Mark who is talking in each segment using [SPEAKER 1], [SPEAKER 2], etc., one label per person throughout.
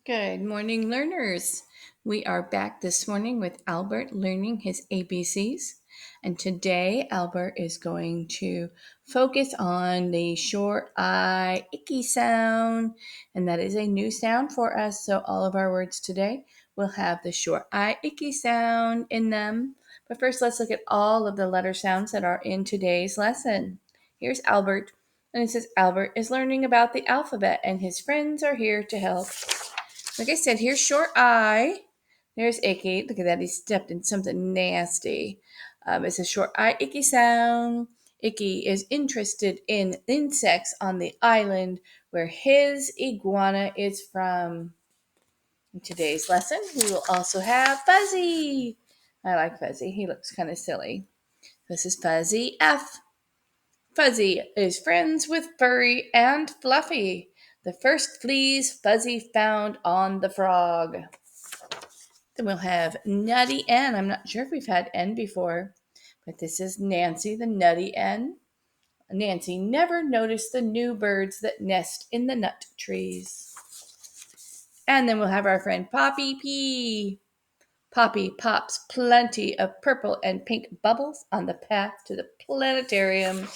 [SPEAKER 1] Good morning, learners. We are back this morning with Albert learning his ABCs. And today, Albert is going to focus on the short I, icky sound. And that is a new sound for us. So, all of our words today will have the short I, icky sound in them. But first, let's look at all of the letter sounds that are in today's lesson. Here's Albert. And it says Albert is learning about the alphabet, and his friends are here to help. Like I said, here's short I. There's Icky. Look at that. He stepped in something nasty. It's a short I, icky sound. Icky is interested in insects on the island where his iguana is from. In today's lesson, we will also have Fuzzy. I like Fuzzy. He looks kind of silly. This is Fuzzy F. Fuzzy is friends with Furry and Fluffy, the first fleas Fuzzy found on the frog. Then we'll have Nutty N. I'm not sure if we've had N before, but this is Nancy, the Nutty N. Nancy never noticed the new birds that nest in the nut trees. And then we'll have our friend Poppy P. Poppy pops plenty of purple and pink bubbles on the path to the planetarium.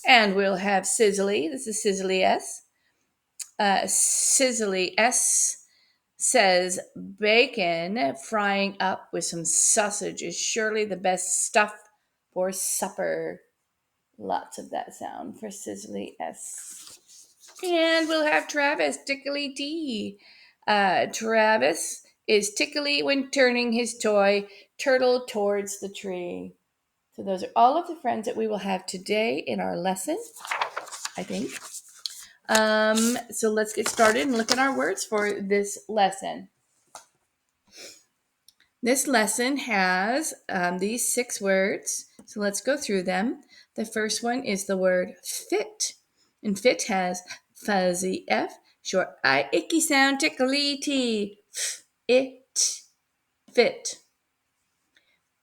[SPEAKER 1] And we'll have Sizzly. This is Sizzly S. Sizzly S says bacon frying up with some sausage is surely the best stuff for supper. Lots of that sound for Sizzly S. And we'll have Travis, Tickly T. Travis is tickly when turning his toy turtle towards the tree. So those are all of the friends that we will have today in our lesson, I think. So let's get started and look at our words for this lesson. This lesson has these 6 words, so let's go through them. The first one is the word fit, and fit has fuzzy F, short I, icky sound, tickly T, it, fit.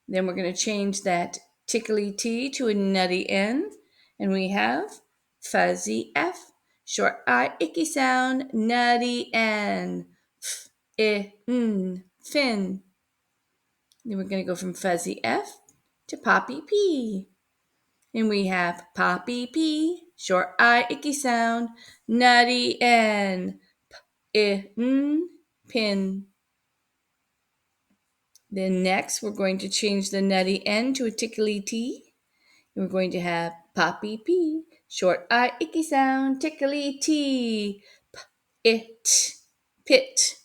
[SPEAKER 1] Then we're going to change that tickly T to a nutty N, and we have fuzzy F, short I, icky sound, nutty N, fin. Then we're going to go from fuzzy F to poppy P. And we have poppy P, short I, icky sound, nutty N, pin. Then next, we're going to change the nutty N to a tickly T. And we're going to have poppy P, short I, icky sound, tickly T, pit.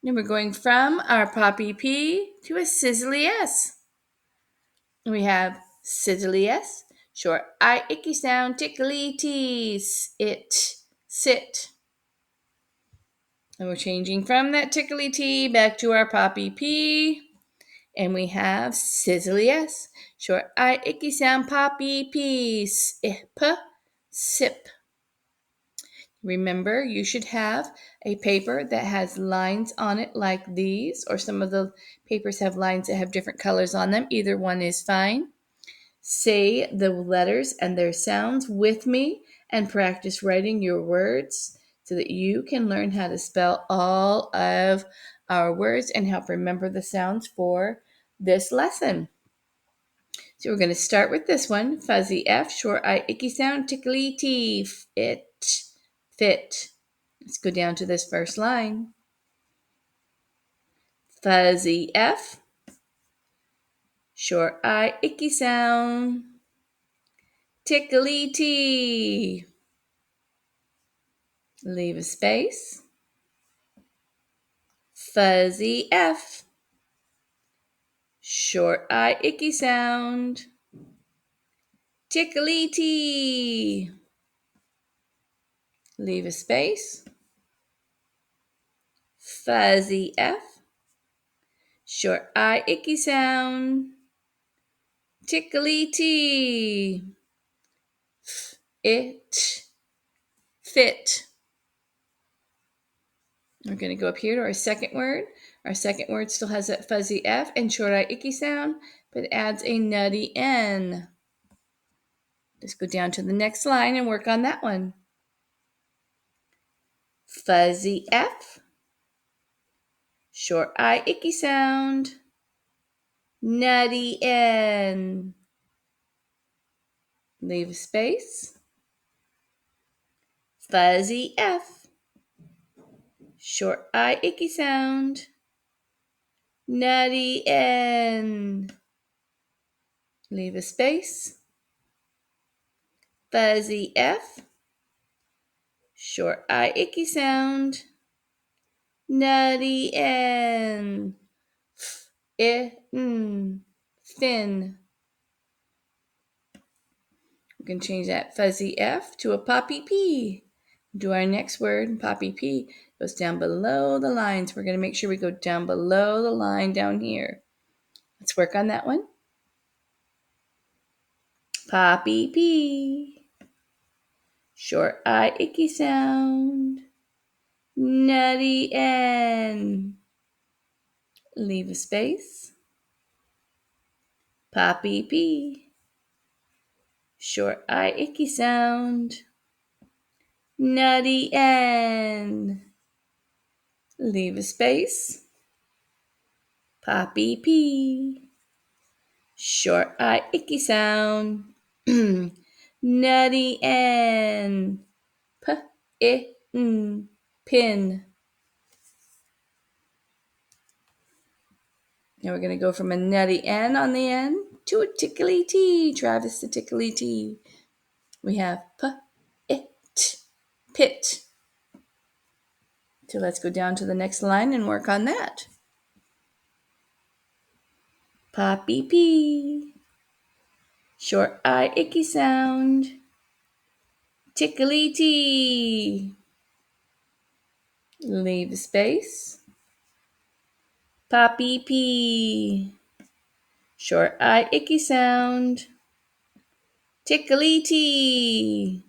[SPEAKER 1] Then we're going from our poppy P to a sizzly S. We have sizzly S, short I, icky sound, tickly T, sit. And we're changing from that tickly T back to our poppy P. And we have sizzly S, short I, icky sound, poppy P, sip. Remember, you should have a paper that has lines on it like these, or some of the papers have lines that have different colors on them. Either one is fine. Say the letters and their sounds with me and practice writing your words so that you can learn how to spell all of our words and help remember the sounds for this lesson. So we're going to start with this one. Fuzzy F, short I, icky sound, tickly T, fit. Let's go down to this first line. Fuzzy F, short I, icky sound, tickly T. Leave a space. Fuzzy F, short I, icky sound, tickly T. Leave a space. Fuzzy F, short I, icky sound, tickly T. Fit. We're going to go up here to our second word. Our second word still has that fuzzy F and short I, icky sound, but adds a nutty N. Just go down to the next line and work on that one. Fuzzy F. Short I, icky sound. Nutty N. Leave a space. Fuzzy F. Short I, icky sound. Nutty N. Leave a space. Fuzzy F. Short I, icky sound. Nutty N. Thin. We can change that fuzzy F to a poppy P. Do our next word, poppy P, goes down below the lines. We're going to make sure we go down below the line down here. Let's work on that one. Poppy P. Short I, icky sound. Nutty N. Leave a space. Poppy P. Short I, icky sound. Nutty N. Leave a space. Poppy P. Short I, icky sound. Nutty N. Pin. Now we're going to go from a nutty N on the end to a tickly T. Travis the tickly T. We have pit. So let's go down to the next line and work on that. Poppy P. Short I, icky sound. Tickly T. Leave a space. Poppy P. Short I, icky sound. Tickly T.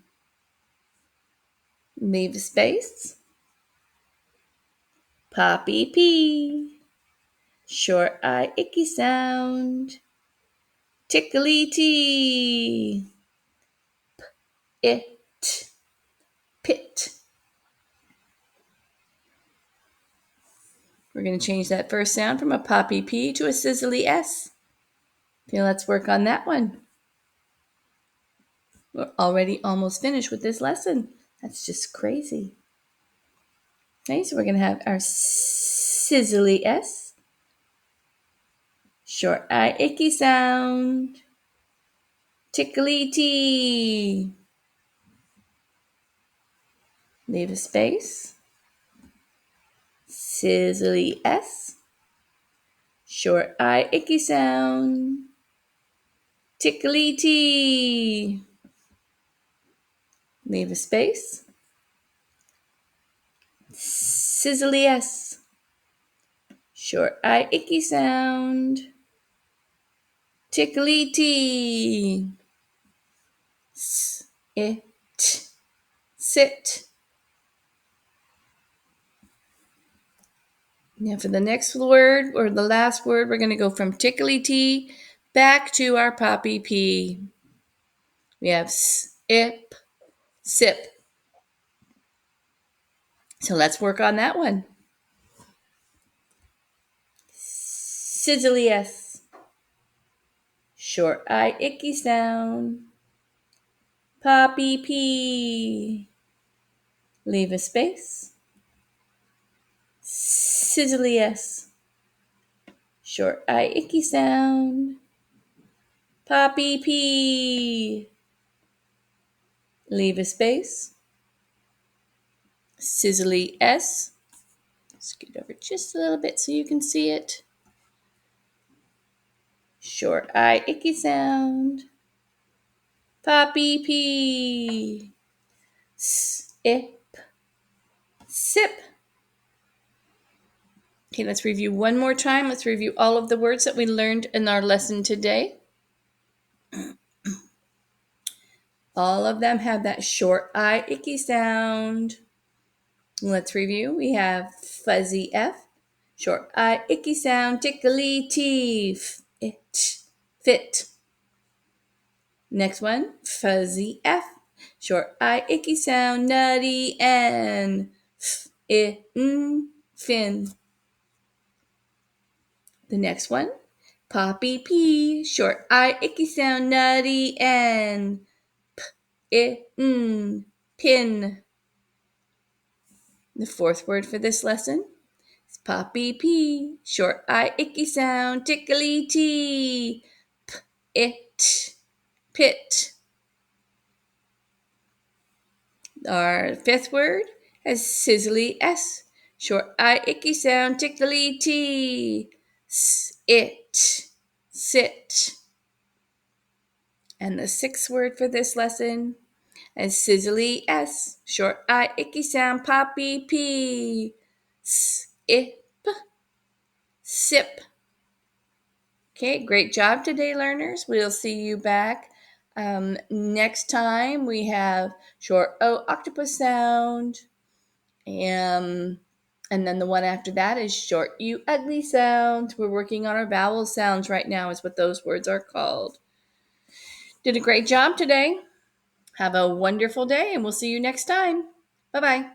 [SPEAKER 1] Leave a space. Poppy P. Short I, icky sound. Tickly T. Pit. We're going to change that first sound from a poppy P to a sizzly S. Okay, let's work on that one. We're already almost finished with this lesson. That's just crazy. Okay, so we're going to have our sizzly S. Short I, icky sound. Tickly T. Leave a space. Sizzly S. Short I, icky sound. Tickly T. Leave a space. Sizzly S. Short I, icky sound. Tickly T. Sit. Now for the next word, or the last word, we're going to go from tickly T back to our poppy P. We have sip. So let's work on that one. Sizzly S. Short I, icky sound. Poppy P. Leave a space. Sizzly S. Short I, icky sound. Poppy P. Leave a space. Sizzly S. Scoot over just a little bit so you can see it. Short I, icky sound. Poppy P. Sip. Okay, let's review one more time. Let's review all of the words that we learned in our lesson today. All of them have that short I, icky sound. Let's review. We have fuzzy F, short I, icky sound, tickly T, fit. Next one, fuzzy F, short I, icky sound, nutty N, fin. The next one, poppy P, short I, icky sound, nutty N. Pin. The fourth word for this lesson is poppy P, short I, icky sound, tickly T. It, pit. Our fifth word is sizzly S, short I, icky sound, tickly T. It, sit. And the sixth word for this lesson is sizzly S, short I, icky sound, poppy P. Sip, sip. Okay, great job today, learners. We'll see you back next time. We have short O, octopus sound. And then the one after that is short U, ugly sound. We're working on our vowel sounds right now, is what those words are called. Did a great job today. Have a wonderful day, and we'll see you next time. Bye-bye.